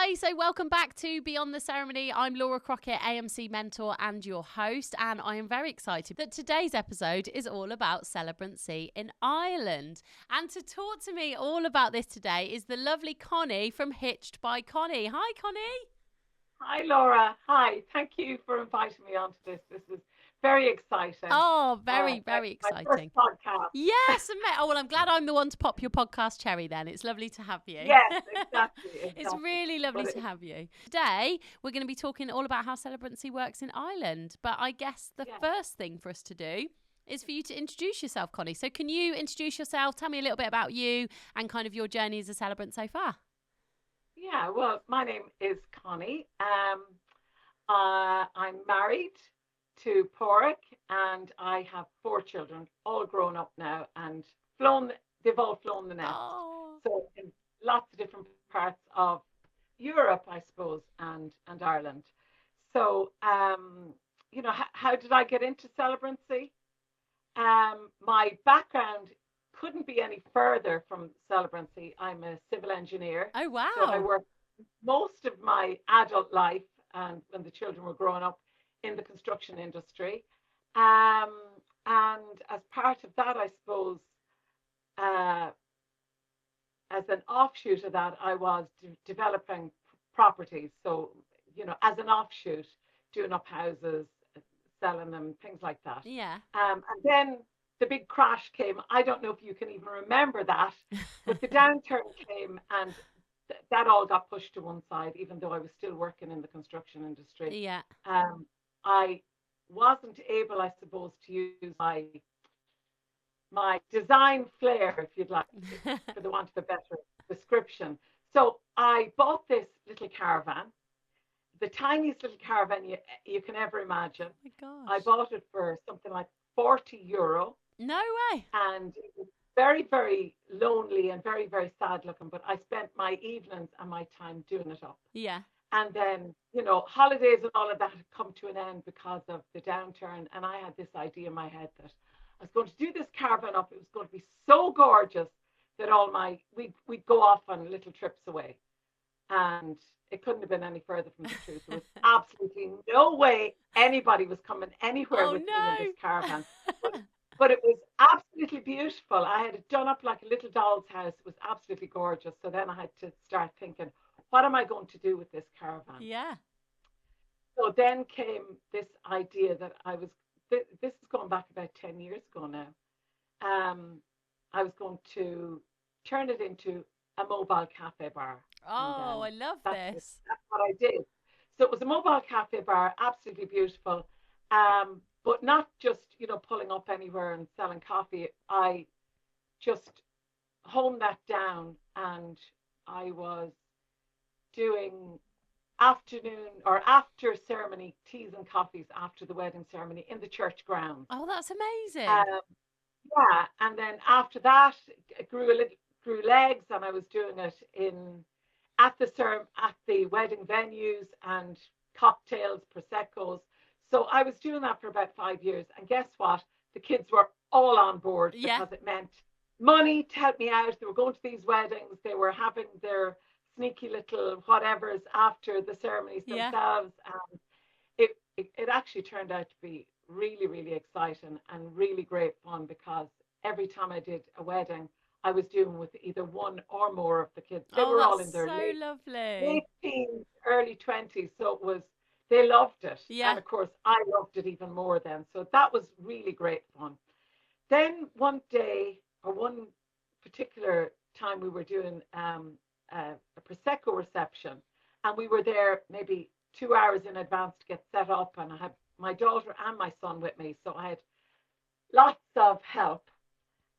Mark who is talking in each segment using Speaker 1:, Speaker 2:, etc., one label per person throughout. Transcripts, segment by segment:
Speaker 1: Hi, so welcome back to Beyond the Ceremony. I'm Laura Crockett, AMC mentor and your host, and I am very excited that today's episode is all about Celebrancy in Ireland. And to talk to me all about this today is the lovely Connie from Hitched by Connie. Hi, Connie.
Speaker 2: Hi, Laura. Hi. Thank you for inviting me onto this. This is very exciting.
Speaker 1: Oh, very
Speaker 2: My
Speaker 1: exciting.
Speaker 2: first podcast.
Speaker 1: Yes. Oh, well, I'm glad I'm the one to pop your podcast cherry then. It's lovely to have you.
Speaker 2: Yes, exactly.
Speaker 1: It's really lovely to have you. Today, we're going to be talking all about how Celebrancy works in Ireland. But I guess the first thing for us to do is for you to introduce yourself, Connie. So can you introduce yourself? Tell me a little bit about you and kind of your journey as a celebrant so far.
Speaker 2: Yeah, well, my name is Connie. I'm married to Porrick, and I have 4 children, all grown up now, and they've all flown the nest.
Speaker 1: Oh.
Speaker 2: So in lots of different parts of Europe, I suppose, and Ireland. So, how did I get into Celebrancy? My background couldn't be any further from Celebrancy. I'm a civil engineer.
Speaker 1: Oh, wow.
Speaker 2: So I worked most of my adult life and when the children were growing up in the construction industry. And as part of that, I suppose, uh, as an offshoot of that, I was developing properties. So, as an offshoot, doing up houses, selling them, things like that.
Speaker 1: Yeah.
Speaker 2: And then the big crash came. I don't know if you can even remember that, but the downturn came and that all got pushed to one side, even though I was still working in the construction industry.
Speaker 1: Yeah.
Speaker 2: I wasn't able, I suppose, to use my design flair, if you'd like, for the want of a better description. So I bought this little caravan, the tiniest little caravan you can ever imagine.
Speaker 1: Oh my gosh.
Speaker 2: I bought it for something like €40.
Speaker 1: No way.
Speaker 2: And it was very, very lonely and very, very sad looking, but I spent my evenings and my time doing it up.
Speaker 1: Yeah.
Speaker 2: And then, holidays and all of that had come to an end because of the downturn. And I had this idea in my head that I was going to do this caravan up. It was going to be so gorgeous that we'd go off on little trips away. And it couldn't have been any further from the truth. There was absolutely no way anybody was coming anywhere with me in this caravan. But it was absolutely beautiful. I had it done up like a little doll's house. It was absolutely gorgeous. So then I had to start thinking, what am I going to do with this caravan?
Speaker 1: Yeah.
Speaker 2: So then came this idea that this is going back about 10 years ago now. I was going to turn it into a mobile cafe bar.
Speaker 1: Oh, I love this.
Speaker 2: That's what I did. So it was a mobile cafe bar, absolutely beautiful. But not just, pulling up anywhere and selling coffee. I just honed that down and I was doing afternoon or after ceremony teas and coffees after the wedding ceremony in the church grounds.
Speaker 1: Oh, that's amazing.
Speaker 2: Yeah, and then after that, it grew legs, and I was doing it at the wedding venues and cocktails, proseccos. So I was doing that for about 5 years, and guess what? The kids were all on board because it meant money to help me out. They were going to these weddings. They were having their sneaky little whatevers after the ceremonies themselves, and it actually turned out to be really, really exciting and really great fun because every time I did a wedding, I was doing with either one or more of the kids. They were all in their late teens, early 20s, so they loved it.
Speaker 1: Yeah.
Speaker 2: And of course, I loved it even more then. So that was really great fun. Then one day, or one particular time, we were doing a prosecco reception, and we were there maybe 2 hours in advance to get set up, and I had my daughter and my son with me, so I had lots of help.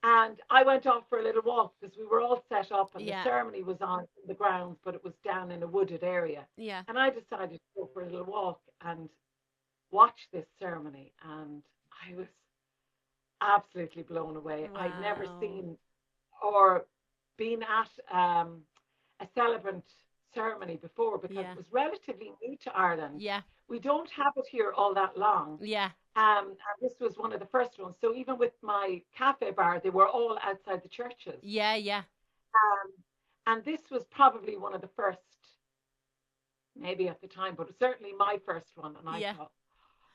Speaker 2: And I went off for a little walk because we were all set up and the ceremony was on the grounds, but it was down in a wooded area.
Speaker 1: Yeah.
Speaker 2: And I decided to go for a little walk and watch this ceremony, and I was absolutely blown away.
Speaker 1: Wow.
Speaker 2: I'd never seen or been at a celebrant ceremony before because it was relatively new to Ireland.
Speaker 1: Yeah.
Speaker 2: We don't have it here all that long.
Speaker 1: Yeah.
Speaker 2: And this was one of the first ones. So even with my cafe bar, they were all outside the churches.
Speaker 1: Yeah, yeah.
Speaker 2: And this was probably one of the first maybe at the time, but it was certainly my first one. And I
Speaker 1: Yeah.
Speaker 2: thought,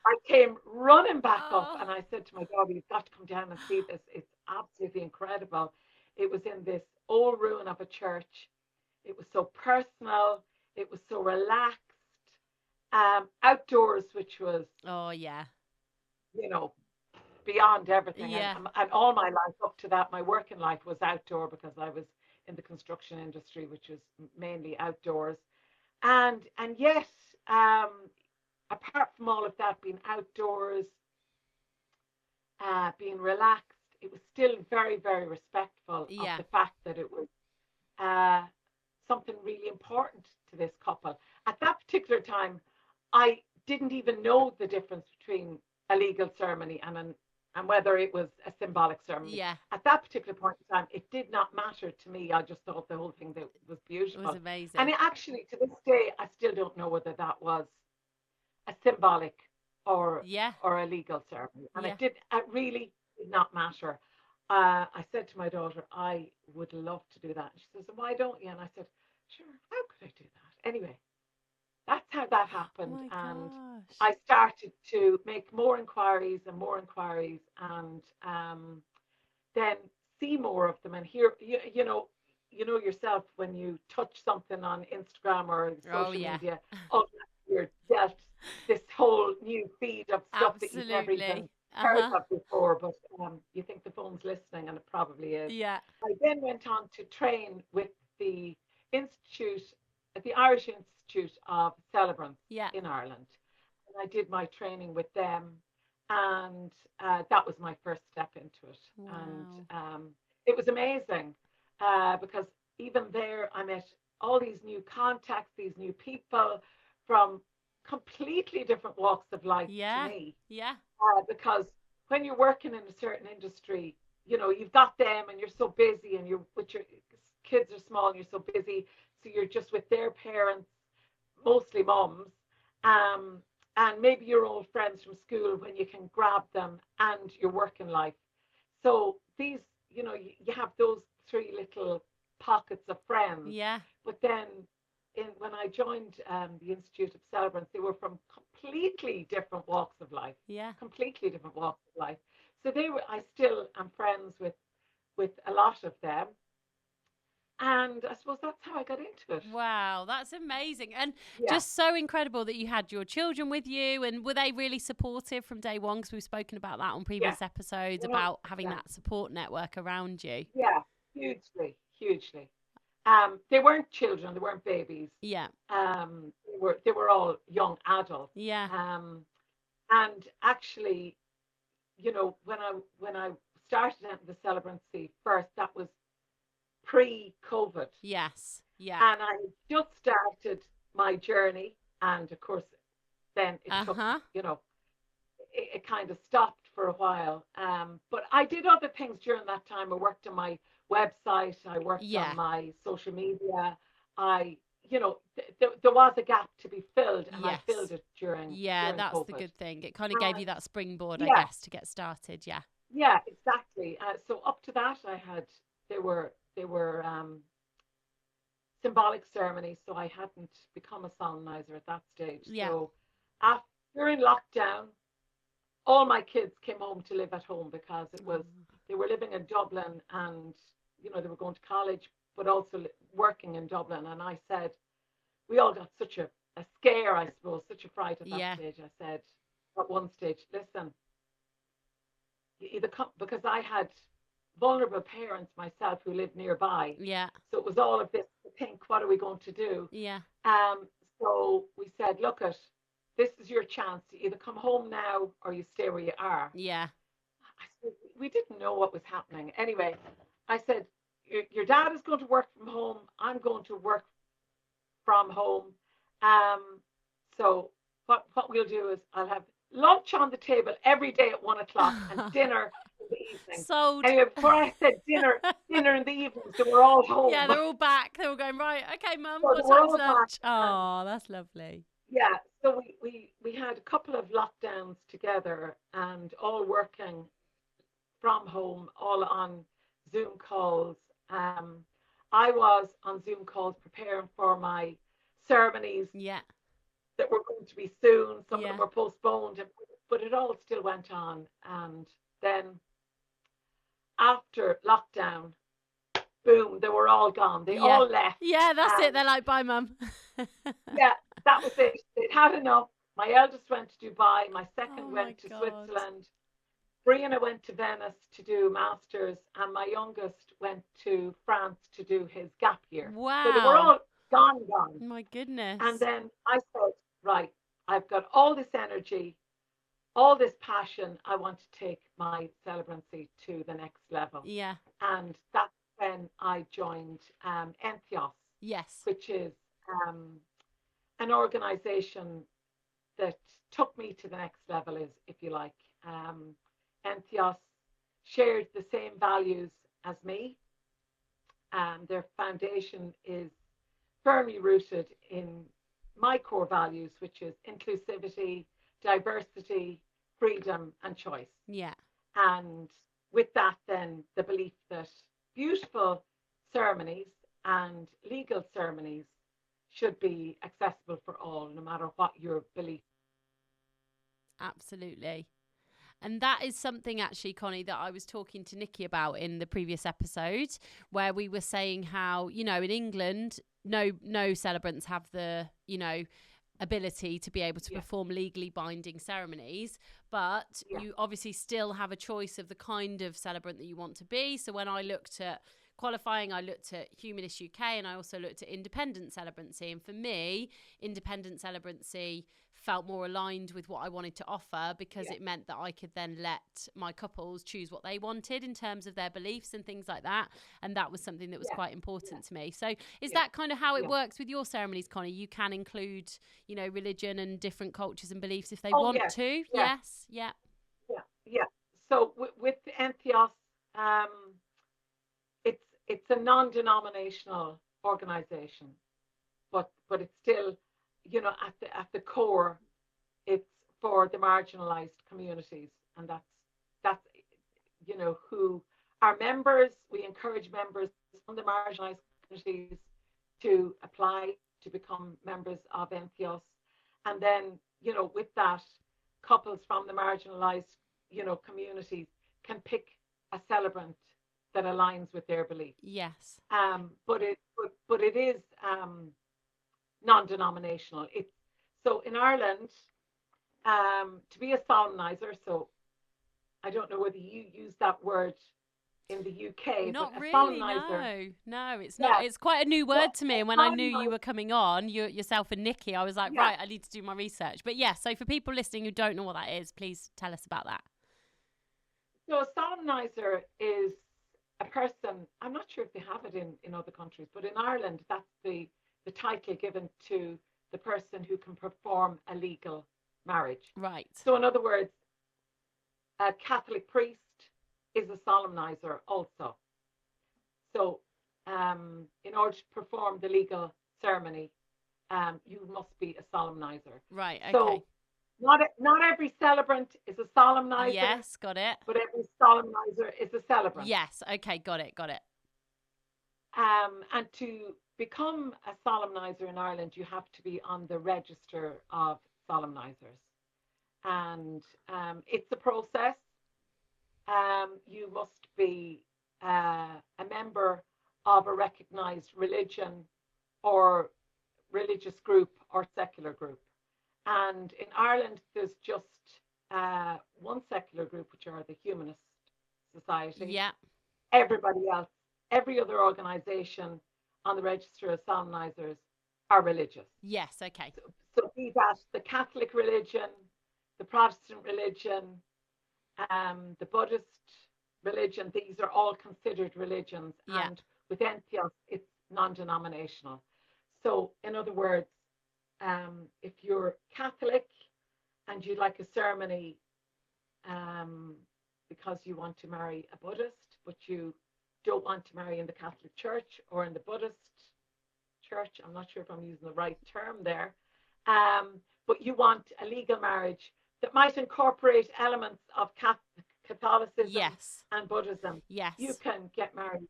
Speaker 2: I came running back up
Speaker 1: Oh.
Speaker 2: and I said to my daughter, you've got to come down and see this. It's absolutely incredible. It was in this old ruin of a church. It was so personal. It was so relaxed. Outdoors, which was,
Speaker 1: Oh, yeah.
Speaker 2: you know, beyond everything.
Speaker 1: Yeah.
Speaker 2: And all my life up to that, my working life was outdoor because I was in the construction industry, which was mainly outdoors. And yet, um, apart from all of that, being outdoors, being relaxed, it was still very, very respectful of
Speaker 1: Yeah.
Speaker 2: the fact that it was uh, something really important to this couple. At that particular time, I didn't even know the difference between a legal ceremony and whether it was a symbolic ceremony.
Speaker 1: Yeah.
Speaker 2: At that particular point in time, it did not matter to me. I just thought the whole thing that was
Speaker 1: It was
Speaker 2: beautiful. And
Speaker 1: amazing.
Speaker 2: it actually, to this day, I still don't know whether that was a symbolic or
Speaker 1: Yeah.
Speaker 2: or a legal ceremony. And
Speaker 1: Yeah.
Speaker 2: it really did not matter. I said to my daughter, I would love to do that. And she says, why don't you? And I said, sure, how could I do that? Anyway, that's how that
Speaker 1: Oh
Speaker 2: happened.
Speaker 1: my
Speaker 2: And
Speaker 1: gosh.
Speaker 2: I started to make more inquiries and then see more of them and hear, you know yourself when you touch something on Instagram or
Speaker 1: Oh,
Speaker 2: social
Speaker 1: yeah.
Speaker 2: media, oh, you're dealt this whole new feed of stuff that you've never even
Speaker 1: Absolutely.
Speaker 2: heard
Speaker 1: Uh-huh.
Speaker 2: of before, but you think the phone's listening, and it probably is.
Speaker 1: Yeah.
Speaker 2: I then went on to train with the Institute, the Irish Institute of Celebrants
Speaker 1: Yeah.
Speaker 2: in Ireland. And I did my training with them, and that was my first step into it. And
Speaker 1: Wow.
Speaker 2: it was amazing because even there, I met all these new contacts, these new people from completely different walks of life to
Speaker 1: Yeah.
Speaker 2: me.
Speaker 1: Yeah.
Speaker 2: Because when you're working in a certain industry, you know, you've got them and you're so busy and you're with your kids are small and you're so busy. So you're just with their parents, mostly moms, um, and maybe your old friends from school when you can grab them and your working life. So these, you know, you have those three little pockets of friends.
Speaker 1: Yeah.
Speaker 2: But then when I joined the Institute of Celebrants, they were from completely different walks of life,
Speaker 1: Yeah.
Speaker 2: completely different walks of life. So I still am friends with a lot of them. And I suppose that's how I got into it.
Speaker 1: Wow, that's amazing. And
Speaker 2: Yeah,
Speaker 1: just so incredible that you had your children with you. And were they really supportive from day one? Because we've spoken about that on
Speaker 2: yeah,
Speaker 1: previous episodes about having
Speaker 2: 100%.
Speaker 1: that support network around you.
Speaker 2: Yeah, hugely, hugely. They weren't children, they weren't babies.
Speaker 1: Yeah.
Speaker 2: They were all young adults.
Speaker 1: Yeah.
Speaker 2: And actually, you know, when I started into the celebrancy first, that was pre-COVID,
Speaker 1: Yes. Yeah.
Speaker 2: and I just started my journey, and of course, then it
Speaker 1: Uh
Speaker 2: took,
Speaker 1: huh.
Speaker 2: you know, it kind of stopped for a while. But I did other things during that time. I worked on my website. I worked on
Speaker 1: Yeah.
Speaker 2: my social media. I, you know, there was a gap to be filled, and I filled
Speaker 1: Yes.
Speaker 2: it during
Speaker 1: Yeah,
Speaker 2: during
Speaker 1: that's the
Speaker 2: COVID.
Speaker 1: good thing. It kind of gave you
Speaker 2: And
Speaker 1: that springboard, I
Speaker 2: yeah,
Speaker 1: guess, to get started. Yeah.
Speaker 2: yeah, exactly. So up to that, they were symbolic ceremonies. So I hadn't become a solemnizer at that stage.
Speaker 1: Yeah.
Speaker 2: So after during lockdown, all my kids came home to live at home because
Speaker 1: Oh,
Speaker 2: they were living in Dublin, and you know they were going to college but also working in Dublin. And I said, we all got such a scare, I suppose, such a fright at that
Speaker 1: yeah.
Speaker 2: stage. I said at one stage, listen, you either come, because I had vulnerable parents myself who lived nearby,
Speaker 1: Yeah.
Speaker 2: so it was all of this to think, what are we going to do?
Speaker 1: Yeah.
Speaker 2: um so we said, look, this is your chance. You either come home now or you stay where you are.
Speaker 1: Yeah.
Speaker 2: I said, we didn't know what was happening. Anyway, I said, your dad is going to work from home. I'm going to work from home. Um, so what we'll do is I'll have lunch on the table every day at 1 o'clock and dinner in the evening.
Speaker 1: Sold.
Speaker 2: Anyway, before I said dinner in the evening, so we're all
Speaker 1: Yeah,
Speaker 2: home.
Speaker 1: they're all back. They're all going, right, okay, mum,
Speaker 2: So
Speaker 1: what
Speaker 2: we're
Speaker 1: time's
Speaker 2: all back,
Speaker 1: lunch?
Speaker 2: and
Speaker 1: Oh, that's lovely.
Speaker 2: yeah, so we had a couple of lockdowns together and all working from home, all on Zoom calls. I was on Zoom calls preparing for my ceremonies
Speaker 1: Yeah.
Speaker 2: that were going to be soon. Some of them
Speaker 1: Yeah.
Speaker 2: were postponed, but it all still went on. And then after lockdown, boom, they were all gone. They
Speaker 1: Yeah.
Speaker 2: all left.
Speaker 1: Yeah, that's it.
Speaker 2: And
Speaker 1: They're like, bye, mum.
Speaker 2: yeah, that was it. They'd had enough. My eldest went to Dubai. My
Speaker 1: Oh
Speaker 2: second
Speaker 1: my
Speaker 2: went to
Speaker 1: God.
Speaker 2: Switzerland. Brianna went to Venice to do masters, and my youngest went to France to do his gap year. So they were
Speaker 1: Wow.
Speaker 2: all gone.
Speaker 1: My
Speaker 2: And
Speaker 1: goodness.
Speaker 2: then I said, right, I've got all this energy, all this passion. I want to take my celebrancy to the next level.
Speaker 1: Yeah.
Speaker 2: And that's when I joined Entheos,
Speaker 1: Yes.
Speaker 2: which is an organization that took me to the next level, is, if you like. Entheos shared the same values as me. Their foundation is firmly rooted in my core values, which is inclusivity, diversity, freedom, and choice.
Speaker 1: Yeah.
Speaker 2: And with that, then the belief that beautiful ceremonies and legal ceremonies should be accessible for all, no matter what your belief.
Speaker 1: Absolutely. And that is something, actually, Connie, that I was talking to Nikki about in the previous episode, where we were saying how, in England, no celebrants have the, ability to be able to perform legally binding ceremonies, but you obviously still have a choice of the kind of celebrant that you want to be. So when I looked at qualifying, I looked at Humanist UK, and I also looked at independent celebrancy. And for me, independent celebrancy felt more aligned with what I wanted to offer, because it meant that I could then let my couples choose what they wanted in terms of their beliefs and things like that. And that was something that was quite important to me. So is that kind of how it works with your ceremonies, Connie? You can include, religion and different cultures and beliefs if they want to? Yes. Yeah.
Speaker 2: So with Entheos, it's a non-denominational organization, but it's still, at the core, it's for the marginalized communities, and that's who are members. We encourage members from the marginalized communities to apply to become members of Entheos, and then with that, couples from the marginalized communities can pick a celebrant that aligns with their beliefs.
Speaker 1: Yes.
Speaker 2: But it is non-denominational. So in Ireland, to be a solemnizer. So I don't know whether you use that word in the UK,
Speaker 1: Not
Speaker 2: but a
Speaker 1: really,
Speaker 2: solemnizer.
Speaker 1: no, it's not. It's quite a new word to me. And when I knew you were coming on, yourself and Nikki, I was like, right, I need to do my research. But yeah, so for people listening who don't know what that is, please tell us about that.
Speaker 2: So a solemnizer is a person, I'm not sure if they have it in other countries, but in Ireland, that's the title given to the person who can perform a legal marriage.
Speaker 1: Right.
Speaker 2: So in other words, a Catholic priest is a solemnizer also. So in order to perform the legal ceremony, you must be a solemnizer.
Speaker 1: Right, okay.
Speaker 2: So not every celebrant is a solemnizer.
Speaker 1: Yes, got it.
Speaker 2: But every solemnizer is a celebrant.
Speaker 1: Yes, okay, got it.
Speaker 2: And to become a solemnizer in Ireland, you have to be on the register of solemnizers. And it's a process. You must be a member of a recognized religion or religious group or secular group. And in Ireland, there's just one secular group, which are the Humanist Society.
Speaker 1: Yeah.
Speaker 2: Everybody else, every other organization on the register of solemnizers are religious.
Speaker 1: Yes, okay.
Speaker 2: So be that the Catholic religion, the Protestant religion, the Buddhist religion, these are all considered religions.
Speaker 1: Yeah.
Speaker 2: And with Entheos, it's non-denominational. So in other words, if you're Catholic and you'd like a ceremony because you want to marry a Buddhist, but you don't want to marry in the Catholic Church or in the Buddhist Church, I'm not sure if I'm using the right term there, but you want a legal marriage that might incorporate elements of Catholicism and Buddhism, you can get married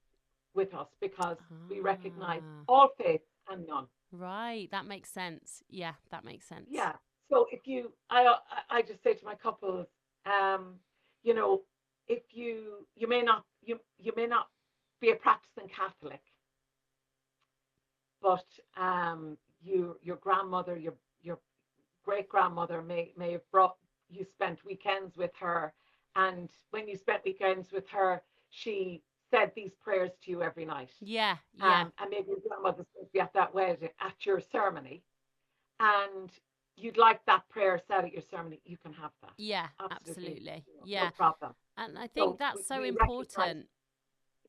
Speaker 2: with us because we recognize all faiths and none.
Speaker 1: Right. That makes sense. Yeah, that makes sense.
Speaker 2: Yeah. So if you, I just say to my couples, you know, if you may not, you may not be a practicing Catholic, but your grandmother, your great grandmother may have brought you spent weekends with her, and when you spent weekends with her, she said these prayers to you every night.
Speaker 1: Yeah, yeah.
Speaker 2: And maybe your grandmother's going to be at that wedding at your ceremony, and you'd like that prayer said at your ceremony, you can have that.
Speaker 1: Yeah,
Speaker 2: Absolutely,
Speaker 1: absolutely.
Speaker 2: no
Speaker 1: Yeah.
Speaker 2: problem.
Speaker 1: And I think
Speaker 2: So
Speaker 1: that's so
Speaker 2: we recognize,
Speaker 1: important.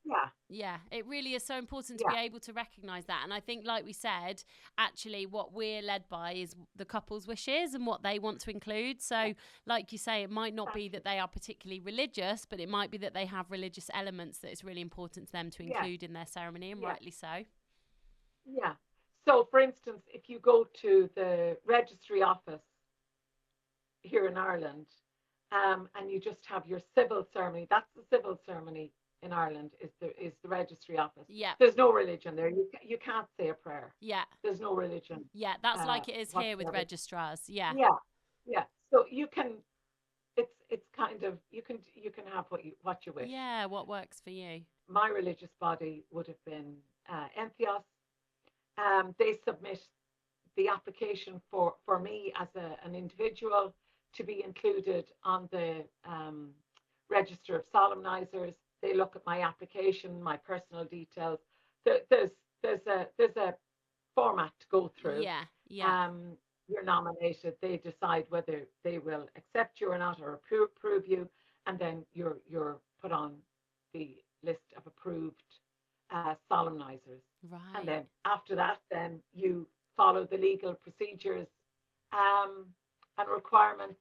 Speaker 2: yeah,
Speaker 1: Yeah, it really is so important to be
Speaker 2: yeah,
Speaker 1: able to recognize that. And I think, like we said, actually, what we're led by is the couple's wishes and what they want to include.
Speaker 2: yeah,
Speaker 1: So, like you say, it might not be
Speaker 2: exactly.
Speaker 1: that they are particularly religious, but it might be that they have religious elements that it's really important to them to
Speaker 2: Yeah,
Speaker 1: include in their ceremony, and
Speaker 2: yeah,
Speaker 1: rightly so.
Speaker 2: yeah. So, for instance, if you go to the registry office here in Ireland, and you just have your civil ceremony. That's the civil ceremony in Ireland. Is the registry office.
Speaker 1: Yeah,
Speaker 2: There's no religion there. You can't say a prayer.
Speaker 1: yeah,
Speaker 2: There's no religion
Speaker 1: yeah. That's like it is here with
Speaker 2: whatsoever.
Speaker 1: registrars. Yeah,
Speaker 2: Yeah, yeah. So you can. It's kind of you can have what you wish.
Speaker 1: yeah. What works for you?
Speaker 2: My religious body would have been Entheos. They submit the application for me as an individual to be included on the register of solemnizers. They look at my application, my personal details. There's there's a format to go through.
Speaker 1: Yeah, yeah.
Speaker 2: Um, you're nominated. They decide whether they will accept you or not, or approve you, and then you're put on the list of approved solemnizers. And
Speaker 1: Right.
Speaker 2: then after that, then you follow the legal procedures um, and requirements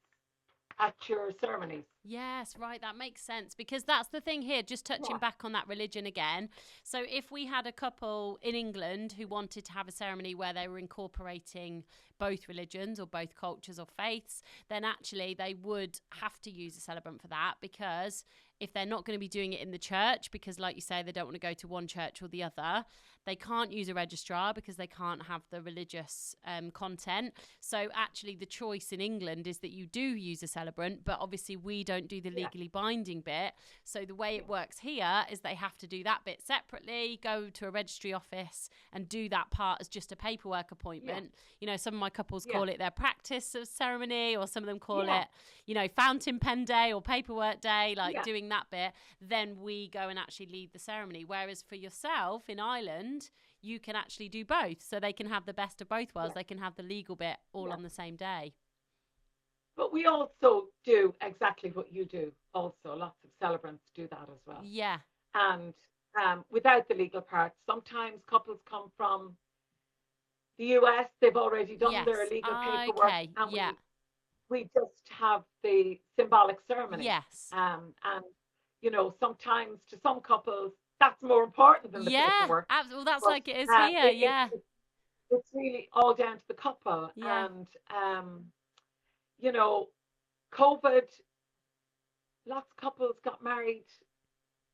Speaker 2: at your ceremonies.
Speaker 1: Yes, right. That makes sense because that's the thing here, just touching
Speaker 2: Yeah,
Speaker 1: back on that religion again. So, if we had a couple in England who wanted to have a ceremony where they were incorporating both religions or both cultures or faiths, then actually they would have to use a celebrant for that because if they're not going to be doing it in the church, because like you say, they don't want to go to one church or the other, they can't use a registrar because they can't have the religious content. So actually the choice in England is that you do use a celebrant, but obviously we don't do the
Speaker 2: yeah,
Speaker 1: legally binding bit. So the way it works here is they have to do that bit separately, go to a registry office and do that part as just a paperwork
Speaker 2: yeah,
Speaker 1: appointment. You know, some of my couples
Speaker 2: yeah,
Speaker 1: call it their practice of ceremony, or some of them call
Speaker 2: yeah,
Speaker 1: it, you know, fountain pen day or paperwork day, like
Speaker 2: yeah,
Speaker 1: doing that bit. Then we go and actually lead the ceremony. Whereas for yourself in Ireland, you can actually do both. So they can have the best of both worlds.
Speaker 2: yeah,
Speaker 1: They can have the legal bit all
Speaker 2: yeah.
Speaker 1: on the same day.
Speaker 2: But we also do exactly what you do. Also, lots of celebrants do that as well.
Speaker 1: Yeah.
Speaker 2: And without the legal part, sometimes couples come from the US. They've already done their
Speaker 1: Yes.
Speaker 2: legal paperwork,
Speaker 1: Okay.
Speaker 2: and
Speaker 1: Yeah.
Speaker 2: we just have the symbolic ceremony.
Speaker 1: Yes.
Speaker 2: And sometimes to some couples that's more important than the
Speaker 1: Yeah.
Speaker 2: paperwork.
Speaker 1: Well, that's
Speaker 2: But
Speaker 1: like it is here. Yeah.
Speaker 2: it's really all down to the couple.
Speaker 1: Yeah.
Speaker 2: And you know, COVID, lots of couples got married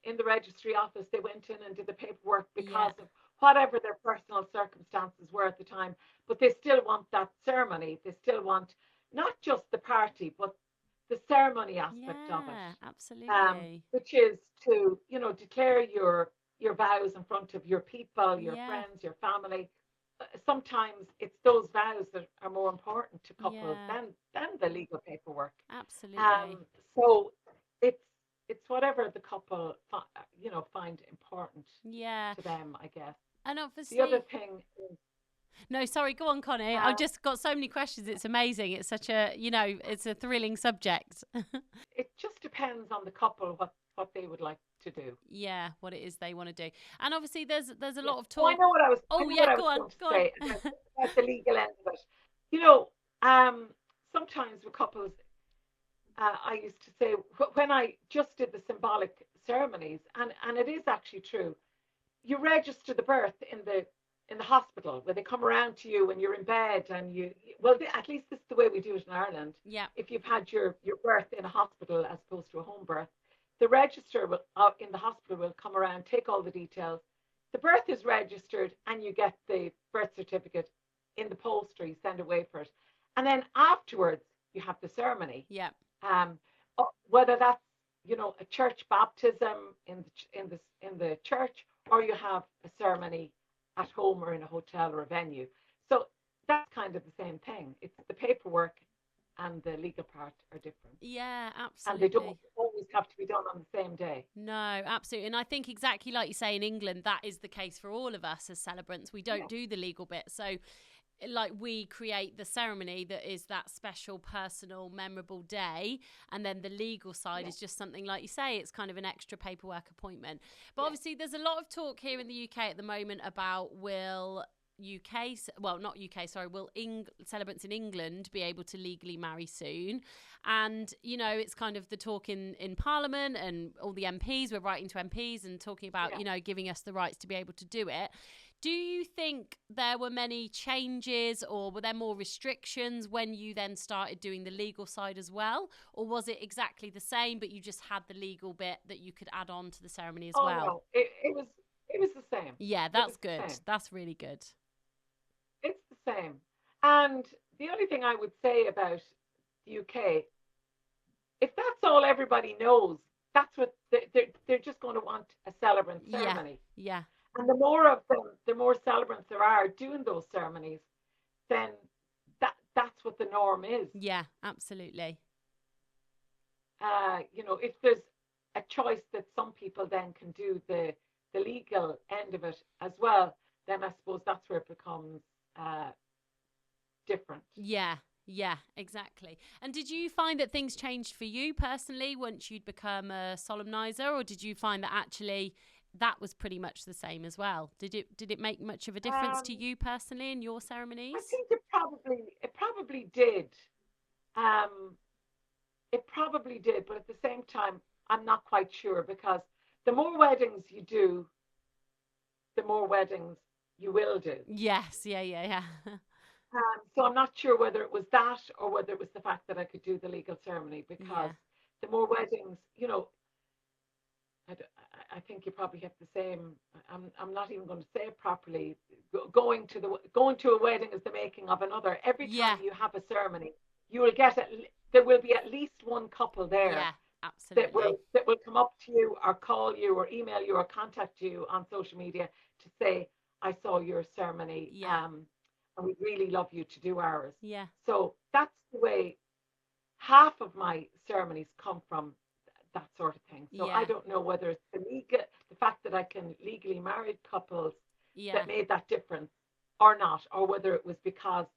Speaker 2: in the registry office. They went in and did the paperwork
Speaker 1: Yeah.
Speaker 2: because of whatever their personal circumstances were at the time. But they still want that ceremony. They still want not just the party, but the ceremony aspect of
Speaker 1: Yeah.
Speaker 2: it,
Speaker 1: Absolutely.
Speaker 2: which is to, declare your vows in front of your people, your
Speaker 1: Yeah.
Speaker 2: friends, your family. Sometimes it's those vows that are more important to couples
Speaker 1: Yeah.
Speaker 2: than the legal paperwork.
Speaker 1: Absolutely.
Speaker 2: So it's it's whatever the couple find important
Speaker 1: Yeah.
Speaker 2: to them, I guess.
Speaker 1: And
Speaker 2: The other
Speaker 1: obviously,
Speaker 2: thing is
Speaker 1: no, sorry, go on, Connie. I've
Speaker 2: uh,
Speaker 1: just got so many questions. It's amazing. It's such a, it's a thrilling subject.
Speaker 2: it just depends on the couple what they would like to do.
Speaker 1: Yeah, what it is they want to do. And obviously there's a
Speaker 2: Yeah.
Speaker 1: lot of
Speaker 2: Oh, I
Speaker 1: talk.
Speaker 2: know what I was I
Speaker 1: Oh
Speaker 2: know
Speaker 1: yeah,
Speaker 2: what I
Speaker 1: go
Speaker 2: was
Speaker 1: on,
Speaker 2: going to
Speaker 1: go on.
Speaker 2: say about the legal end of it. You know, um, sometimes with couples, I used to say when I just did the symbolic ceremonies, and it is actually true. You register the birth in the hospital where they come around to you when you're in bed, and at least this is the way we do it in Ireland.
Speaker 1: Yeah.
Speaker 2: If you've had your birth in a hospital as opposed to a home birth, the register in the hospital will come around, take all the details. The birth is registered, and you get the birth certificate in the poultry, send away for it. And then afterwards, you have the ceremony.
Speaker 1: Yeah.
Speaker 2: Whether that's, a church baptism in the church, or you have a ceremony at home or in a hotel or a venue. So that's kind of the same thing. It's the paperwork and the legal part are different.
Speaker 1: Yeah,
Speaker 2: And they
Speaker 1: absolutely.
Speaker 2: don't always have to be done on the same day.
Speaker 1: No, absolutely. And I think exactly like you say, in England, that is the case for all of us as celebrants. We don't do the legal bit. So like we create the ceremony that is that special, personal, memorable day, and then the legal side is just something like you say, it's kind of an extra paperwork appointment. But obviously there's a lot of talk here in the UK at the moment about will celebrants in England be able to legally marry soon? And it's kind of the talk in Parliament, and all the MPs, we're writing to MPs and talking about giving us the rights to be able to do it. Do you think there were many changes, or were there more restrictions when you then started doing the legal side as well? Or was it exactly the same, but you just had the legal bit that you could add on to the ceremony as well?
Speaker 2: No, it was the same.
Speaker 1: Yeah, that's good. That's really good.
Speaker 2: It's the same. And the only thing I would say about the UK, if that's all everybody knows, that's what they're just going to want, a celebrant ceremony.
Speaker 1: Yeah.
Speaker 2: And the more of them, the more celebrants there are doing those ceremonies, then that's what the norm is.
Speaker 1: Yeah, absolutely.
Speaker 2: If there's a choice that some people then can do the legal end of it as well, then I suppose that's where it becomes different.
Speaker 1: Yeah, exactly. And did you find that things changed for you personally once you'd become a solemnizer, or did you find that actually that was pretty much the same as well? Did it make much of a difference to you personally in your ceremonies?
Speaker 2: I think it probably did. It probably did, but at the same time, I'm not quite sure, because the more weddings you do, the more weddings you will do.
Speaker 1: Yes, yeah.
Speaker 2: So I'm not sure whether it was that or whether it was the fact that I could do the legal ceremony, because the more weddings, I think you probably have the same. I'm not even going to say it properly. Going to a wedding is the making of another. Every time you have a ceremony, you will get there will be at least one couple there.
Speaker 1: Yeah, absolutely.
Speaker 2: That will come up to you or call you or email you or contact you on social media to say, I saw your ceremony. And we'd really love you to do ours.
Speaker 1: Yeah.
Speaker 2: So that's the way half of my ceremonies come from, that sort of thing. So I don't know whether it's the fact that I can legally marry couples that made that difference or not, or whether it was because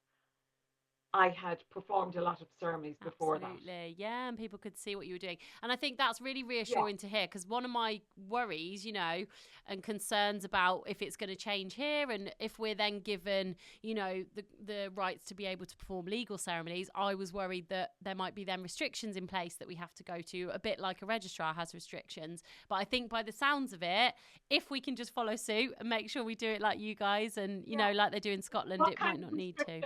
Speaker 2: I had performed a lot of ceremonies before that.
Speaker 1: Absolutely, yeah, and people could see what you were doing. And I think that's really reassuring to hear, because one of my worries, and concerns about if it's going to change here, and if we're then given, the rights to be able to perform legal ceremonies, I was worried that there might be then restrictions in place that we have to go to, a bit like a registrar has restrictions. But I think by the sounds of it, if we can just follow suit and make sure we do it like you guys and, like they do in Scotland, it might not need to.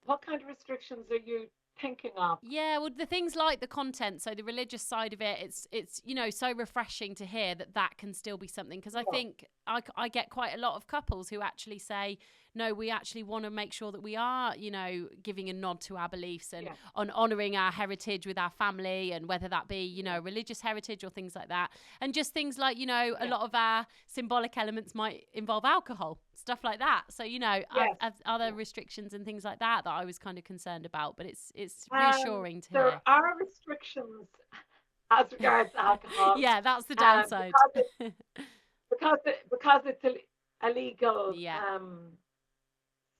Speaker 2: What kind of restrictions are you thinking of?
Speaker 1: Yeah, well, the things like the content, so the religious side of it, it's so refreshing to hear that can still be something, because I think I get quite a lot of couples who actually say, no, we actually want to make sure that we are, giving a nod to our beliefs and on honouring our heritage with our family, and whether that be, religious heritage or things like that. And just things like, a lot of our symbolic elements might involve alcohol, stuff like that. So, other restrictions and things like that I was kind of concerned about, but it's reassuring to hear.
Speaker 2: There are restrictions as regards alcohol.
Speaker 1: Yeah, that's the downside.
Speaker 2: Because it's a legal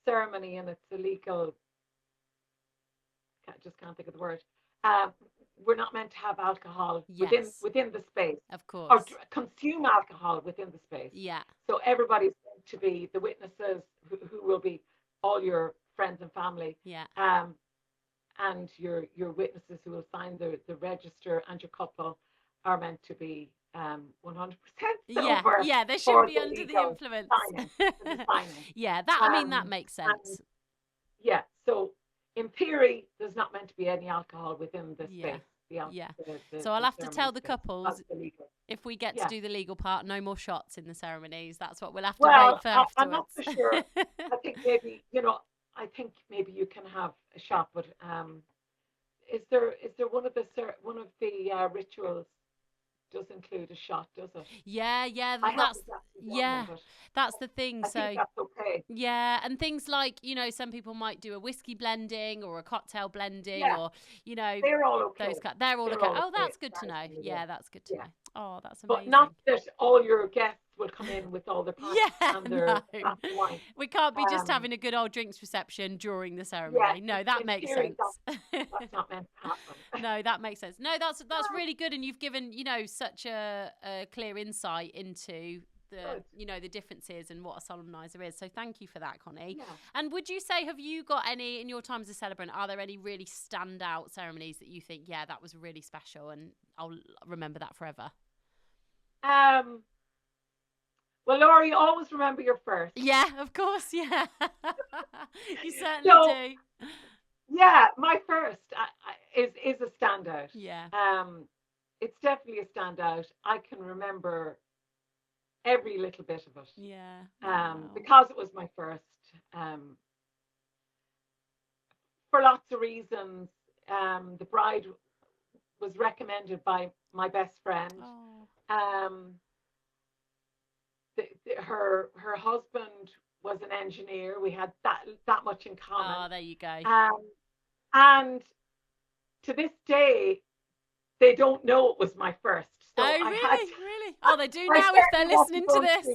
Speaker 2: ceremony, and it's illegal. Just can't think of the word. We're not meant to have alcohol within the space,
Speaker 1: of course,
Speaker 2: or consume alcohol within the space.
Speaker 1: Yeah.
Speaker 2: So everybody's meant to be the witnesses, who will be all your friends and family.
Speaker 1: Yeah.
Speaker 2: And your witnesses who will sign the register, and your couple are meant to be 100% sober.
Speaker 1: Yeah, they shouldn't be under the influence.
Speaker 2: Signing.
Speaker 1: Yeah, that makes sense.
Speaker 2: So in theory, there's not meant to be any alcohol within the space.
Speaker 1: Yeah.
Speaker 2: the
Speaker 1: So I'll have to tell
Speaker 2: ceremonies
Speaker 1: the
Speaker 2: bit.
Speaker 1: couples
Speaker 2: That's the legal.
Speaker 1: if we get to
Speaker 2: Yeah.
Speaker 1: do the legal part, no more shots in the ceremonies. That's what we'll have to
Speaker 2: Well,
Speaker 1: wait for
Speaker 2: I'm not
Speaker 1: afterwards.
Speaker 2: so sure. I think maybe, I think maybe you can have a shot, but is there one of the rituals does include a shot, does it?
Speaker 1: Yeah,
Speaker 2: I haven't exactly done them, but
Speaker 1: that's the thing.
Speaker 2: I think
Speaker 1: So
Speaker 2: that's okay.
Speaker 1: yeah, and things like, some people might do a whiskey blending or a cocktail blending,
Speaker 2: Yeah,
Speaker 1: or,
Speaker 2: they're all okay.
Speaker 1: they're all
Speaker 2: They're
Speaker 1: okay.
Speaker 2: all
Speaker 1: Oh,
Speaker 2: okay
Speaker 1: that's
Speaker 2: as
Speaker 1: good
Speaker 2: far
Speaker 1: to
Speaker 2: as
Speaker 1: know.
Speaker 2: I'm
Speaker 1: Yeah,
Speaker 2: aware.
Speaker 1: that's good to
Speaker 2: Yeah,
Speaker 1: know. Oh, that's
Speaker 2: but not
Speaker 1: amazing.
Speaker 2: that all your guests will come in with all their pints
Speaker 1: Yeah,
Speaker 2: and
Speaker 1: no.
Speaker 2: their glass of wine.
Speaker 1: We can't be just
Speaker 2: Um,
Speaker 1: having a good old drinks reception during the
Speaker 2: yeah,
Speaker 1: ceremony. No, that
Speaker 2: in
Speaker 1: makes
Speaker 2: theory,
Speaker 1: sense.
Speaker 2: that's not meant to happen.
Speaker 1: No, that makes sense. No, that's really good, and you've given such a clear insight into the
Speaker 2: Good.
Speaker 1: the differences and what a solemnizer is. So thank you for that, Connie.
Speaker 2: Yeah.
Speaker 1: And would you say, have you got any in your time as a celebrant? Are there any really standout ceremonies that you think, yeah, that was really special, and I'll remember that forever?
Speaker 2: Um, well, Laura, you always remember your first.
Speaker 1: Yeah, of course. Yeah, you certainly
Speaker 2: So,
Speaker 1: do.
Speaker 2: yeah, my first is a standout.
Speaker 1: Yeah.
Speaker 2: It's definitely a standout. I can remember every little bit of it.
Speaker 1: Yeah. Wow.
Speaker 2: Because it was my first. For lots of reasons. The bride was recommended by my best friend.
Speaker 1: Oh.
Speaker 2: Her husband was an engineer. We had that much in common.
Speaker 1: Oh, there you go.
Speaker 2: And to this day, they don't know it was my first. So
Speaker 1: Really? Oh, they do now if they're listening to this.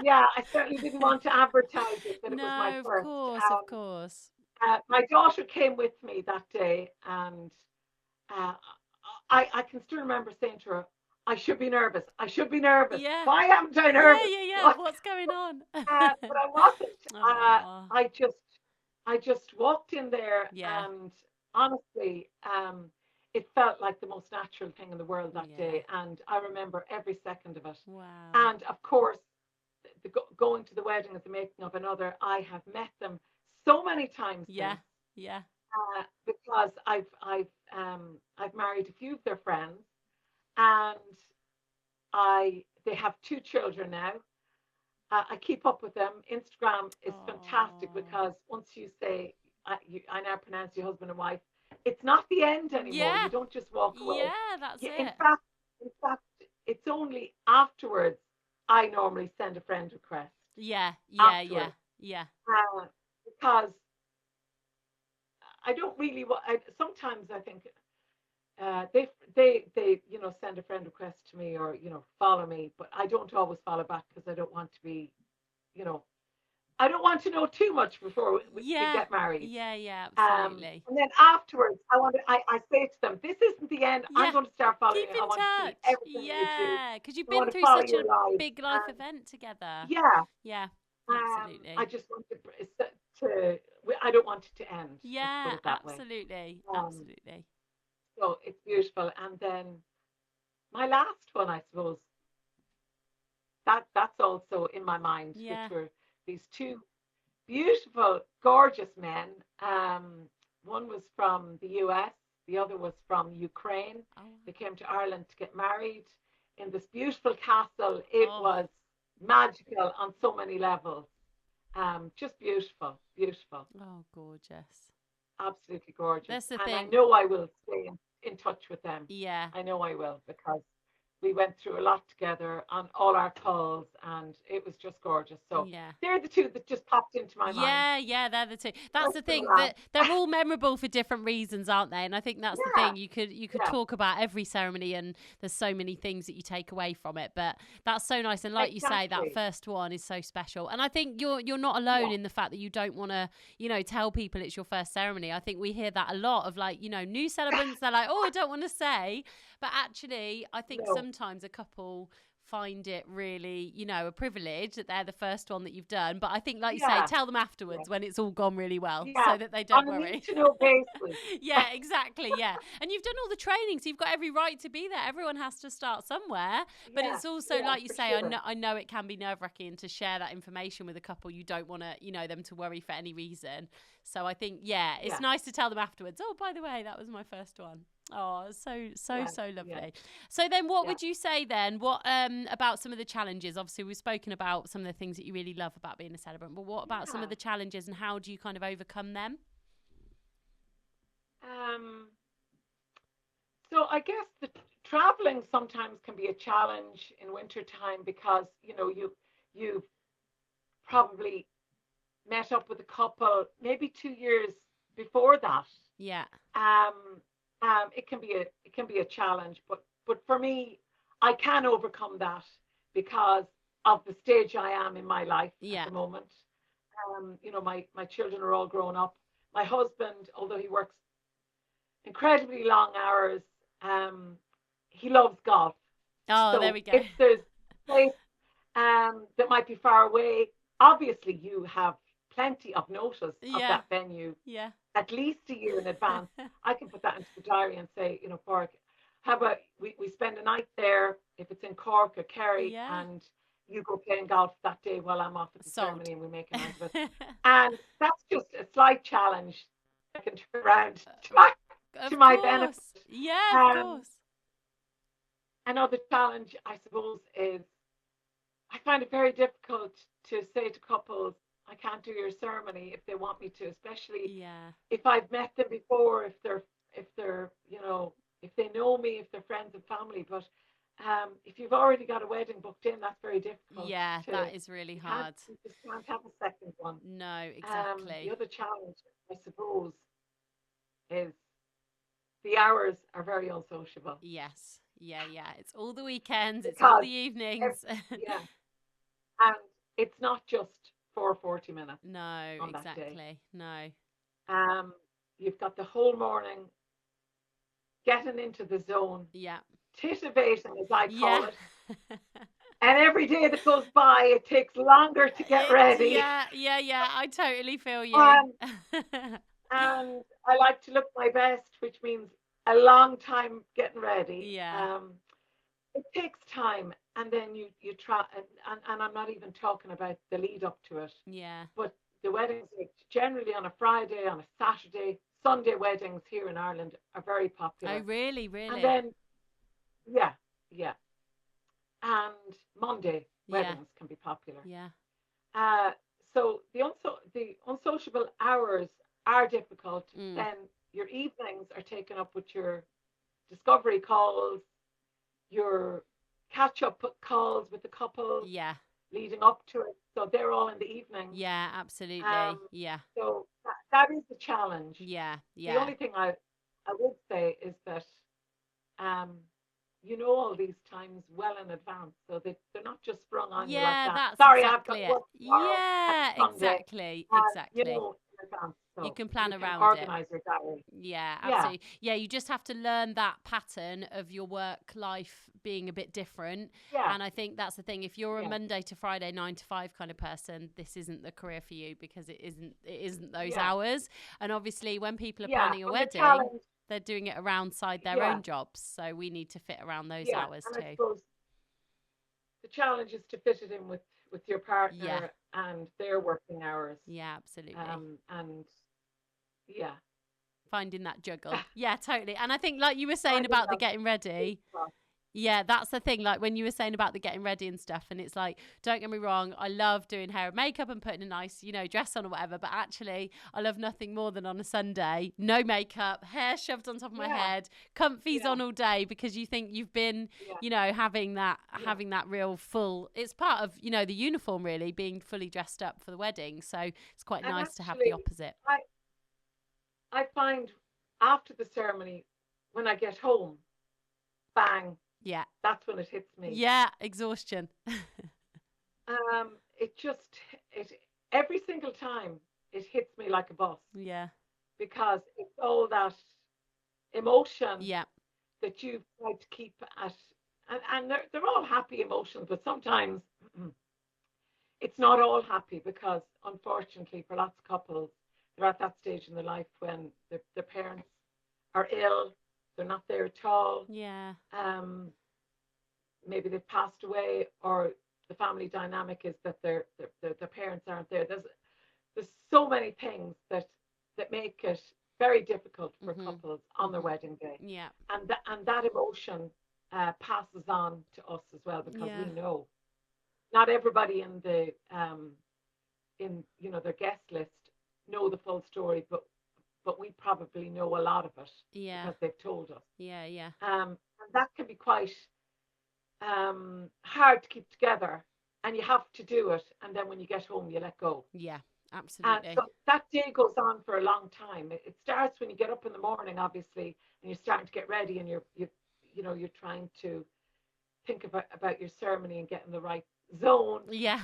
Speaker 2: Yeah, I certainly didn't want to advertise it that it was my first.
Speaker 1: Of course.
Speaker 2: My daughter came with me that day, and I can still remember saying to her, I should be nervous. I should be nervous.
Speaker 1: Yeah.
Speaker 2: Why haven't I nervous?
Speaker 1: Yeah. What's going on?
Speaker 2: But I wasn't. I just walked in there,
Speaker 1: Yeah.
Speaker 2: and honestly, it felt like the most natural thing in the world that day, and I remember every second of it.
Speaker 1: Wow.
Speaker 2: And of course, going to the wedding as the making of another, I have met them so many times.
Speaker 1: Yeah.
Speaker 2: Since,
Speaker 1: Yeah.
Speaker 2: Because I've married a few of their friends, and they have 2 children now. I keep up with them. Instagram is fantastic because once you say, I now pronounce you husband and wife, it's not the end anymore.
Speaker 1: Yeah.
Speaker 2: You don't just walk away.
Speaker 1: Yeah, that's it.
Speaker 2: In fact, it's only afterwards I normally send a friend request.
Speaker 1: Yeah.
Speaker 2: Because I don't really want. Sometimes I think they send a friend request to me or follow me, but I don't always follow back because I don't want to be I don't want to know too much before we get married.
Speaker 1: Yeah, absolutely.
Speaker 2: And then afterwards, I say to them, this isn't the end.
Speaker 1: Yeah.
Speaker 2: I'm going to start following
Speaker 1: Keep
Speaker 2: you.
Speaker 1: in
Speaker 2: I want
Speaker 1: touch.
Speaker 2: to see everything you do.
Speaker 1: Because you've
Speaker 2: I want
Speaker 1: been
Speaker 2: to
Speaker 1: through
Speaker 2: follow
Speaker 1: such
Speaker 2: your
Speaker 1: a
Speaker 2: life.
Speaker 1: big life event together.
Speaker 2: Yeah.
Speaker 1: Absolutely.
Speaker 2: I just want to I don't want it to end.
Speaker 1: Yeah,
Speaker 2: put it that
Speaker 1: absolutely.
Speaker 2: way.
Speaker 1: Absolutely.
Speaker 2: So it's beautiful. And then my last one, I suppose, that's also in my mind, which were these 2 beautiful, gorgeous men. One was from the US, the other was from Ukraine. Oh. They came to Ireland to get married in this beautiful castle. It was magical on so many levels. Just beautiful.
Speaker 1: Oh, gorgeous.
Speaker 2: Absolutely gorgeous.
Speaker 1: That's the
Speaker 2: and
Speaker 1: thing.
Speaker 2: I know I will stay in touch with them.
Speaker 1: Yeah.
Speaker 2: I know I will, because we went through a lot together on all our calls, and it was just gorgeous. So they're the 2 that just popped into my mind.
Speaker 1: Yeah, they're the 2. That's the thing. They're all memorable for different reasons, aren't they? And I think that's the thing. You could talk about every ceremony, and there's so many things that you take away from it. But that's so nice. And like you say, that first one is so special. And I think you're not alone in the fact that you don't want to, tell people it's your first ceremony. I think we hear that a lot of new celebrants. They're like, I don't want to say. But actually, I think sometimes a couple find it really, a privilege that they're the first one that you've done. But I think, like you say, tell them afterwards when it's all gone really well, so that they don't worry.
Speaker 2: To know basis.
Speaker 1: Yeah, exactly. Yeah, and you've done all the training, so you've got every right to be there. Everyone has to start somewhere, but it's also like you say. Sure. I know it can be nerve-wracking to share that information with a couple. You don't want to, them to worry for any reason. So I think, it's nice to tell them afterwards. Oh, by the way, that was my first one. Oh, so
Speaker 2: Yeah,
Speaker 1: lovely.
Speaker 2: yeah,
Speaker 1: So then what
Speaker 2: yeah.
Speaker 1: would you say then? What about some of the challenges? Obviously we've spoken about some of the things that you really love about being a celebrant, but what about some of
Speaker 2: Yeah.
Speaker 1: the challenges and how do you kind of overcome them?
Speaker 2: Um, so I guess the traveling sometimes can be a challenge in wintertime because, you've probably met up with a couple maybe 2 years before that.
Speaker 1: Yeah.
Speaker 2: Um, it can be a challenge, but for me, I can overcome that because of the stage I am in my life at
Speaker 1: Yeah.
Speaker 2: the moment. My children are all grown up. My husband, although he works incredibly long hours, um, he loves golf.
Speaker 1: Oh, there
Speaker 2: So
Speaker 1: we go.
Speaker 2: if there's a place that might be far away, obviously you have plenty of notice of
Speaker 1: Yeah.
Speaker 2: that venue
Speaker 1: Yeah.
Speaker 2: at least a year in advance. I can put that into the diary and say, Cork, how about we spend a night there if it's in Cork or Kerry,
Speaker 1: Yeah.
Speaker 2: and you go playing golf that day while I'm off at the
Speaker 1: Sold.
Speaker 2: ceremony and we make a night of it. And that's just a slight challenge I can turn around to
Speaker 1: Of
Speaker 2: my benefit.
Speaker 1: course. Yeah, of
Speaker 2: Um,
Speaker 1: course.
Speaker 2: Another challenge, I suppose, is I find it very difficult to say to couples, I can't do your ceremony if they want me to, especially
Speaker 1: Yeah.
Speaker 2: if I've met them before, if they're if they know me, if they're friends and family. But if you've already got a wedding booked in, that's very difficult
Speaker 1: Yeah,
Speaker 2: to.
Speaker 1: that is really
Speaker 2: You can't.
Speaker 1: hard.
Speaker 2: You just can't have a second one.
Speaker 1: No,
Speaker 2: The
Speaker 1: exactly.
Speaker 2: other challenge, I suppose, is the hours are very unsociable
Speaker 1: Yes. Yeah, yeah. It's all the weekends, it's all
Speaker 2: because
Speaker 1: the
Speaker 2: ev-
Speaker 1: evenings.
Speaker 2: yeah, and it's not just for 40 minutes
Speaker 1: No,
Speaker 2: on that day.
Speaker 1: exactly. No.
Speaker 2: Um, you've got the whole morning getting into the zone,
Speaker 1: Yeah.
Speaker 2: titivating, as I call
Speaker 1: Yeah.
Speaker 2: it. And every day that goes by, it takes longer to get ready.
Speaker 1: Yeah, yeah, yeah. I totally feel you.
Speaker 2: Um, and I like to look my best, which means a long time getting ready.
Speaker 1: Yeah.
Speaker 2: It takes time, and then you try, and I'm not even talking about the lead up to it,
Speaker 1: Yeah.
Speaker 2: but the weddings are generally on a Friday, on a Saturday. Sunday weddings here in Ireland are very
Speaker 1: Oh,
Speaker 2: popular,
Speaker 1: really?
Speaker 2: and
Speaker 1: Really?
Speaker 2: then yeah, yeah, and Monday
Speaker 1: Yeah.
Speaker 2: weddings can be popular.
Speaker 1: Yeah.
Speaker 2: Uh, so the unsociable hours are difficult.
Speaker 1: Mm.
Speaker 2: Then your evenings are taken up with your discovery calls, your catch up calls with the couples
Speaker 1: Yeah.
Speaker 2: leading up to it. So they're all in the evenings.
Speaker 1: Yeah,
Speaker 2: Um,
Speaker 1: absolutely. Yeah.
Speaker 2: so that is the challenge.
Speaker 1: Yeah.
Speaker 2: The
Speaker 1: Yeah.
Speaker 2: only thing I would say is that um, you know all these times well in advance, so they're not just sprung on you like
Speaker 1: Yeah,
Speaker 2: that.
Speaker 1: that's
Speaker 2: Sorry, I've
Speaker 1: exactly
Speaker 2: got
Speaker 1: it.
Speaker 2: work tomorrow and
Speaker 1: Yeah,
Speaker 2: it's Sunday.
Speaker 1: exactly.
Speaker 2: You
Speaker 1: Exactly.
Speaker 2: know in advance,
Speaker 1: You
Speaker 2: so
Speaker 1: can
Speaker 2: you
Speaker 1: plan
Speaker 2: can
Speaker 1: around it.
Speaker 2: organize your diary.
Speaker 1: Yeah,
Speaker 2: Yeah,
Speaker 1: absolutely. Yeah, you just have to learn that pattern of your work life being a bit different.
Speaker 2: yeah,
Speaker 1: And I think that's the thing. If you're a
Speaker 2: yeah,
Speaker 1: Monday to Friday 9 to 5 kind of person, this isn't the career for you because it isn't those
Speaker 2: yeah,
Speaker 1: hours. And obviously when people are
Speaker 2: yeah.
Speaker 1: planning a
Speaker 2: And the
Speaker 1: wedding,
Speaker 2: challenge,
Speaker 1: they're doing it alongside their
Speaker 2: yeah,
Speaker 1: own jobs. So we need to fit around those
Speaker 2: yeah.
Speaker 1: hours
Speaker 2: And I
Speaker 1: too.
Speaker 2: suppose the challenge is to fit it in with your
Speaker 1: Yeah.
Speaker 2: partner and their working hours.
Speaker 1: Yeah, absolutely.
Speaker 2: And yeah,
Speaker 1: Finding that juggle. Yeah, totally. And I think like you were saying
Speaker 2: finding
Speaker 1: about the
Speaker 2: that
Speaker 1: getting
Speaker 2: sweet
Speaker 1: ready,
Speaker 2: spot.
Speaker 1: yeah, that's the thing. Like when you were saying about the getting ready and stuff, and it's like, don't get me wrong, I love doing hair and makeup and putting a nice, dress on or whatever. But actually, I love nothing more than on a Sunday, no makeup, hair shoved on top of my
Speaker 2: Yeah,
Speaker 1: head, comfies
Speaker 2: yeah,
Speaker 1: on all day because you think you've been,
Speaker 2: yeah,
Speaker 1: having that
Speaker 2: yeah.
Speaker 1: real full. It's part of the uniform really, being fully dressed up for the wedding. So it's quite
Speaker 2: And
Speaker 1: nice to have the
Speaker 2: actually,
Speaker 1: opposite.
Speaker 2: I find after the ceremony, when I get home, bang,
Speaker 1: Yeah,
Speaker 2: that's when it hits me.
Speaker 1: yeah, exhaustion.
Speaker 2: It just it every single time it hits me like a bus
Speaker 1: Yeah,
Speaker 2: because it's all that emotion
Speaker 1: yeah,
Speaker 2: that you've tried to keep at, and they're all happy emotions, but sometimes it's not all happy because unfortunately for lots of couples, they're at that stage in their life when their parents are ill, they're not there at all.
Speaker 1: yeah,
Speaker 2: Um, Maybe they've passed away, or the family dynamic is that their parents aren't there. There's so many things that make it very difficult for couples on their wedding day.
Speaker 1: Yeah.
Speaker 2: And that emotion passes on to us as well, because we know not everybody in the their guest list know the full story, but we probably know a lot of it because they've told us.
Speaker 1: Yeah.
Speaker 2: And that can be quite hard to keep together, and you have to do it, and then when you get home you let go.
Speaker 1: Yeah, absolutely.
Speaker 2: And so that day goes on for a long time. It starts when you get up in the morning, obviously, and you're starting to get ready, and you're trying to think about your ceremony and get in the right zone.
Speaker 1: Yeah.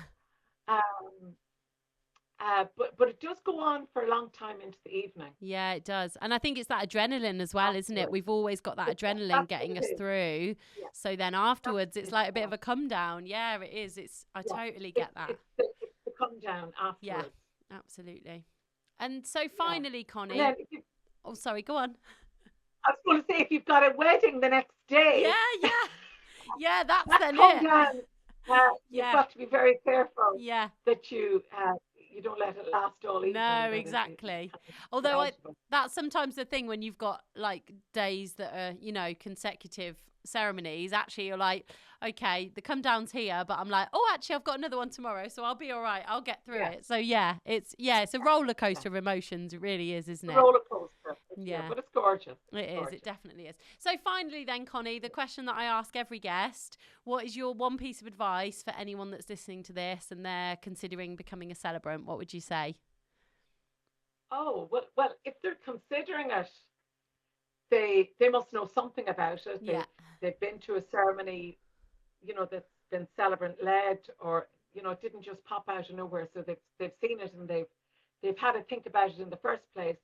Speaker 2: But it does go on for a long time into the evening.
Speaker 1: Yeah, it does. And I think it's that adrenaline as well, isn't it? We've always got that adrenaline getting us through. Yeah. So then afterwards, it's like a bit of a come down. Yeah, it is. I totally get that.
Speaker 2: It's the come down afterwards.
Speaker 1: Yeah, absolutely. And so finally, Connie. Oh, sorry, go on.
Speaker 2: I was going to say, if you've got a wedding the next day.
Speaker 1: Yeah. Yeah, that's then
Speaker 2: it. Down, you've got to be very careful that you don't let it last all evening.
Speaker 1: No, exactly. Although that's sometimes the thing when you've got like days that are, consecutive ceremonies. Actually, you're like, okay, the come down's here, but I'm like, oh, actually, I've got another one tomorrow, so I'll be all right. I'll get through it. So it's a roller coaster of emotions. It really is, isn't it?
Speaker 2: Roller coaster.
Speaker 1: Yeah,
Speaker 2: but it's gorgeous.
Speaker 1: It definitely is. So finally, then, Connie, the question that I ask every guest: what is your one piece of advice for anyone that's listening to this and they're considering becoming a celebrant? What would you say?
Speaker 2: Oh, well, if they're considering it, they must know something about it. They've been to a ceremony, that's been celebrant led, or it didn't just pop out of nowhere. So they've seen it and they've had to think about it in the first place.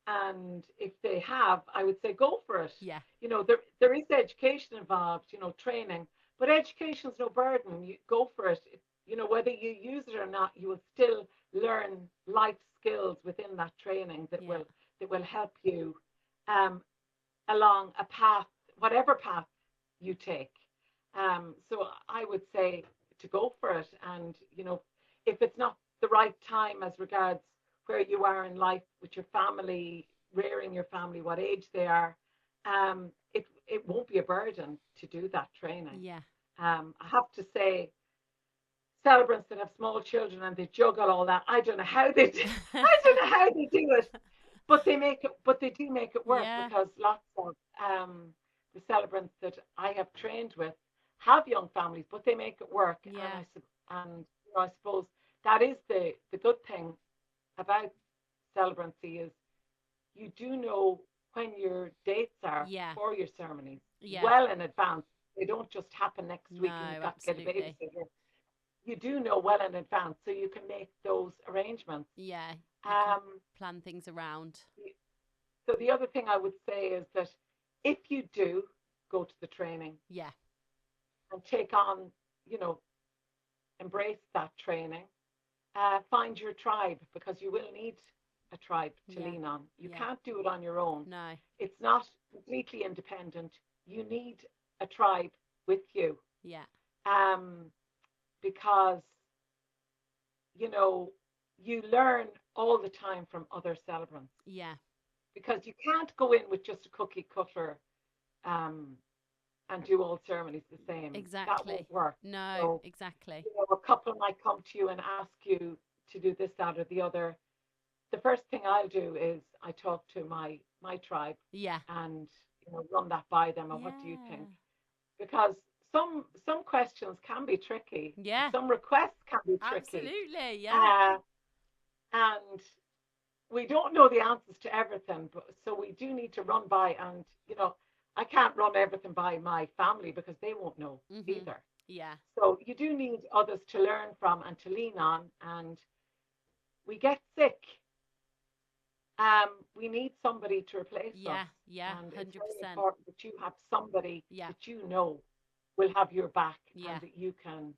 Speaker 2: And if they have, I would say go for it.
Speaker 1: Yeah.
Speaker 2: There is education involved, training, but education's no burden. You go for it. Whether you use it or not, you will still learn life skills within that training that will help you along a path, whatever path you take. So I would say to go for it. And, if it's not the right time as regards where you are in life with your family, rearing your family, what age they are, it won't be a burden to do that training.
Speaker 1: Yeah.
Speaker 2: I have to say, celebrants that have small children and they juggle all that, I don't know how they do. I don't know how they do it, but they do make it work, because lots of the celebrants that I have trained with have young families, but they make it work.
Speaker 1: Yeah.
Speaker 2: And I suppose that is the good thing about Celebrancy, is you do know when your dates are for your ceremonies well in advance. They don't just happen next week and you've got to get a babysitter. You do know well in advance, so you can make those arrangements.
Speaker 1: Yeah, plan things around.
Speaker 2: So the other thing I would say is that if you do go to the training and take on, embrace that training, find your tribe, because you will need a tribe to lean on. You can't do it on your own.
Speaker 1: No.
Speaker 2: It's not completely independent. You need a tribe with you.
Speaker 1: Yeah.
Speaker 2: Because, you learn all the time from other celebrants.
Speaker 1: Yeah. Because
Speaker 2: you can't go in with just a cookie cutter and do all ceremonies the same.
Speaker 1: Exactly.
Speaker 2: That won't work.
Speaker 1: No,
Speaker 2: so,
Speaker 1: exactly.
Speaker 2: A couple might come to you and ask you to do this, that, or the other. The first thing I'll do is I talk to my tribe.
Speaker 1: Yeah.
Speaker 2: And run that by them. And what do you think? Because some questions can be tricky.
Speaker 1: Yeah.
Speaker 2: Some requests can be tricky.
Speaker 1: Absolutely. Yeah.
Speaker 2: And we don't know the answers to everything, so we do need to run by. And I can't run everything by my family because they won't know either.
Speaker 1: Yeah.
Speaker 2: So you do need others to learn from and to lean on. And we get sick. We need somebody to replace us.
Speaker 1: Yeah,
Speaker 2: and
Speaker 1: 100%.
Speaker 2: It's very important that you have somebody that will have your back and that you can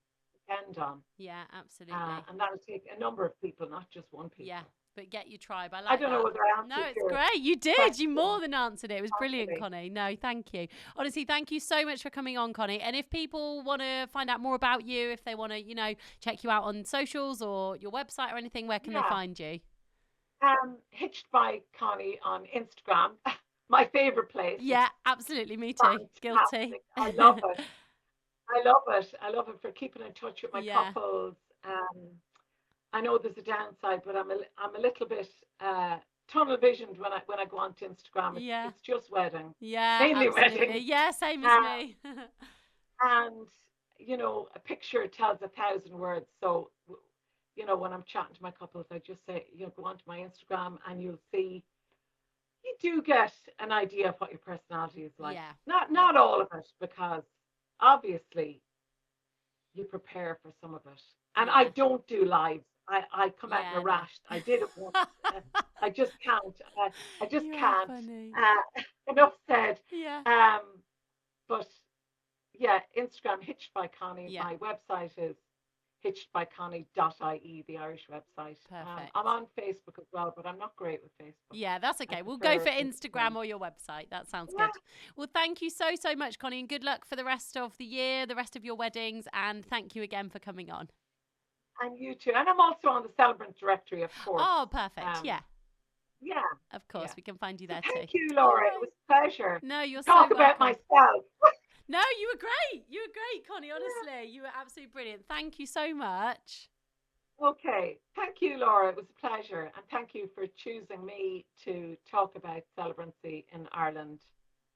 Speaker 2: depend on.
Speaker 1: Yeah, absolutely.
Speaker 2: And that'll take a number of people, not just one person.
Speaker 1: Yeah, but get your tribe. I
Speaker 2: don't know whether I answered.
Speaker 1: No, it's great. You did. Question. You more than answered it. It was brilliant, Connie. No, thank you. Honestly, thank you so much for coming on, Connie. And if people want to find out more about you, if they want to, check you out on socials or your website or anything, where can they find you?
Speaker 2: Hitched by Connie on Instagram. My favorite place. It's
Speaker 1: Yeah, absolutely. Me too. Guilty.
Speaker 2: fantastic. I love it. I love it. I love it for keeping in touch with my
Speaker 1: Yeah.
Speaker 2: couples. I know there's a downside, but I'm a little bit tunnel visioned when I go onto Instagram.
Speaker 1: Yeah.
Speaker 2: It's just wedding,
Speaker 1: Yeah,
Speaker 2: mainly
Speaker 1: absolutely.
Speaker 2: weddings.
Speaker 1: Yeah, same as
Speaker 2: Uh,
Speaker 1: me.
Speaker 2: and a picture tells 1,000 words. So when I'm chatting to my couples, I just say, go onto my Instagram and you'll see. You do get an idea of what your personality is like.
Speaker 1: Yeah.
Speaker 2: Not all of it, because obviously you prepare for some of it. And I
Speaker 1: Yeah.
Speaker 2: don't do lives. I come out in a
Speaker 1: Yeah, no.
Speaker 2: rash. I did it once. I just can't. I just
Speaker 1: You are
Speaker 2: can't.
Speaker 1: funny.
Speaker 2: Enough said.
Speaker 1: Yeah.
Speaker 2: Um, but yeah, Instagram Hitched by Connie.
Speaker 1: Yeah.
Speaker 2: My website is hitchedbyconnie.ie, the Irish website.
Speaker 1: Perfect.
Speaker 2: I'm on Facebook as well, but I'm not great with Facebook.
Speaker 1: Yeah, that's
Speaker 2: I
Speaker 1: okay. We'll go
Speaker 2: prefer
Speaker 1: for
Speaker 2: Instagram.
Speaker 1: Instagram or your website. That sounds
Speaker 2: Yeah,
Speaker 1: good. Well, thank you so, so much, Connie, and good luck for the rest of the year, the rest of your weddings, and thank you again for coming on.
Speaker 2: and you too. And I'm also on the Celebrant directory, of course.
Speaker 1: Oh, perfect.
Speaker 2: Um,
Speaker 1: Yeah,
Speaker 2: yeah,
Speaker 1: of
Speaker 2: yeah.
Speaker 1: course. We can find you
Speaker 2: So
Speaker 1: there too.
Speaker 2: thank you,
Speaker 1: All
Speaker 2: Laura. It
Speaker 1: right.
Speaker 2: was a pleasure
Speaker 1: No, you're
Speaker 2: to
Speaker 1: so
Speaker 2: talk about
Speaker 1: welcome.
Speaker 2: myself.
Speaker 1: No, you were great. You were great, Connie, honestly. You were absolutely brilliant. Thank you so much.
Speaker 2: Okay. Thank you, Laura. It was a pleasure. And thank you for choosing me to talk about celebrancy in Ireland.